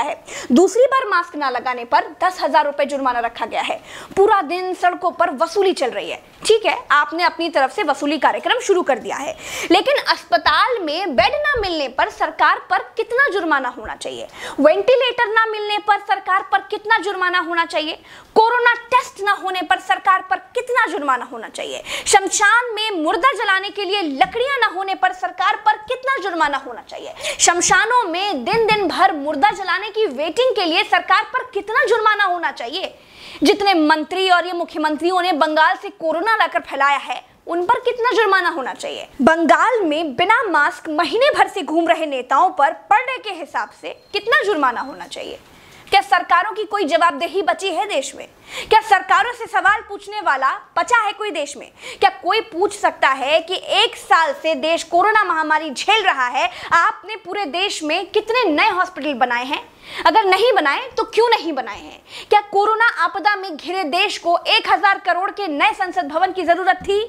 है। दूसरी बार मास्क ना लगाने पर 10,000 रुपए जुर्माना रखा गया है। पूरा दिन सड़कों पर वसूली चल रही है। ठीक है, आपने अपनी तरफ से वसूली कार्यक्रम शुरू कर दिया है, लेकिन अस्पताल में बेड ना मिलने पर सरकार पर कितना जुर्माना होना चाहिए? वेंटिलेटर ना मिलने पर सरकार पर कितना जुर्माना होना चाहिए? कोरोना टेस्ट ना होने पर सरकार पर कितना जुर्माना होना चाहिए? शमशान में मुर्दा जलाने के लिए लकड़ियां ना होने पर सरकार पर कितना जुर्माना होना चाहिए? शमशानों में दिन दिन भर मुर्दा जलाने की वेटिंग के लिए सरकार पर कितना जुर्माना होना चाहिए? जितने मंत्री और ये मुख्यमंत्रियों ने बंगाल से कोरोना लाकर फैलाया है, उन पर कितना जुर्माना होना चाहिए? बंगाल में बिना मास्क महीने भर से घूम रहे नेताओं पर पर डे के हिसाब से कितना जुर्माना होना चाहिए? क्या सरकारों की कोई जवाबदेही बची है देश में? क्या सरकारों से सवाल पूछने वाला बचा है कोई देश में? क्या कोई पूछ सकता है कि 1 साल से देश कोरोना महामारी झेल रहा है, आपने पूरे देश में कितने नए हॉस्पिटल बनाए हैं? अगर नहीं बनाए तो क्यों नहीं बनाए हैं? क्या कोरोना आपदा में घिरे देश को 1000 करोड़ के नए संसद भवन की जरूरत थी?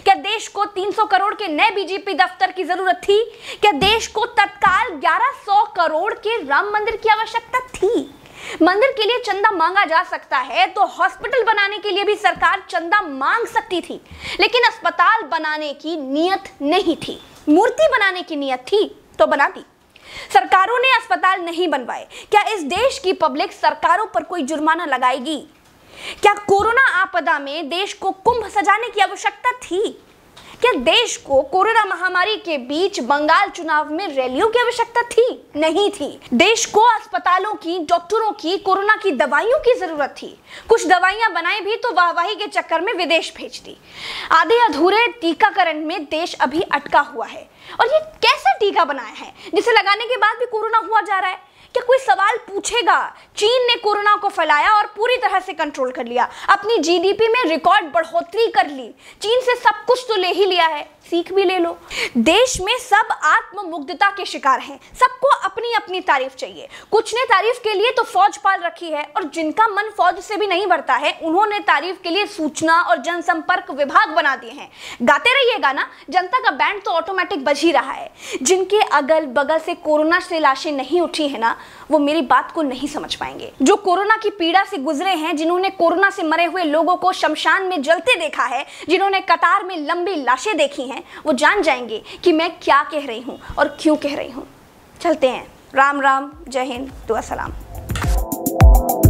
क्या देश को 300 करोड़ के नए बीजेपी दफ्तर की जरूरत थी? क्या देश को तत्काल 1100 करोड़ के राम मंदिर की आवश्यकता थी? मंदिर के लिए चंदा मांगा जा सकता है तो हॉस्पिटल बनाने के लिए भी सरकार चंदा मांग सकती थी, लेकिन अस्पताल बनाने की नियत नहीं थी। मूर्ति बनाने की नियत थी तो बना दी। सरकारों ने अस्पताल नहीं बनवाए। क्या इस देश की पब्लिक सरकारों पर कोई जुर्माना लगाएगी? क्या कोरोना आपदा में देश को कुंभ सजाने की आवश्यकता थी? क्या देश को कोरोना महामारी के बीच बंगाल चुनाव में रैलियों की आवश्यकता थी? नहीं थी। देश को अस्पतालों की, डॉक्टरों की, कोरोना की दवाइयों की जरूरत थी। कुछ दवाइयां बनाई भी तो वाहवाही के चक्कर में विदेश भेज दी। आधे अधूरे टीकाकरण में देश अभी अटका हुआ है। और ये कैसा टीका बनाया है जिसे लगाने के बाद भी कोरोना हुआ जा रहा है? क्या कोई सवाल पूछेगा? चीन ने कोरोना को फैलाया और पूरी तरह से कंट्रोल कर लिया। अपनी जीडीपी में रिकॉर्ड बढ़ोतरी कर ली। चीन से सब कुछ तो ले ही लिया है, सीख भी ले लो। देश में सब आत्ममुग्धता के शिकार हैं। सबको अपनी अपनी तारीफ चाहिए। कुछ ने तारीफ के लिए तो फौज पाल रखी है, और जिनका मन फौज से भी नहीं भरता है, उन्होंने तारीफ के लिए सूचना और जनसंपर्क विभाग बना दिए हैं। गाते रहिएगा ना, जनता का बैंड तो ऑटोमेटिक बज ही रहा है। जिनके अगल बगल से कोरोना से लाशें नहीं उठी है ना, वो मेरी बात को नहीं समझ पाएंगे। जो कोरोना की पीड़ा से गुजरे हैं, जिन्होंने कोरोना से मरे हुए लोगों को शमशान में जलते देखा है, जिन्होंने कतार में लंबी लाशें देखी हैं, वो जान जाएंगे कि मैं क्या कह रही हूं और क्यों कह रही हूं। चलते हैं। राम राम, जय हिंद, दुआ सलाम।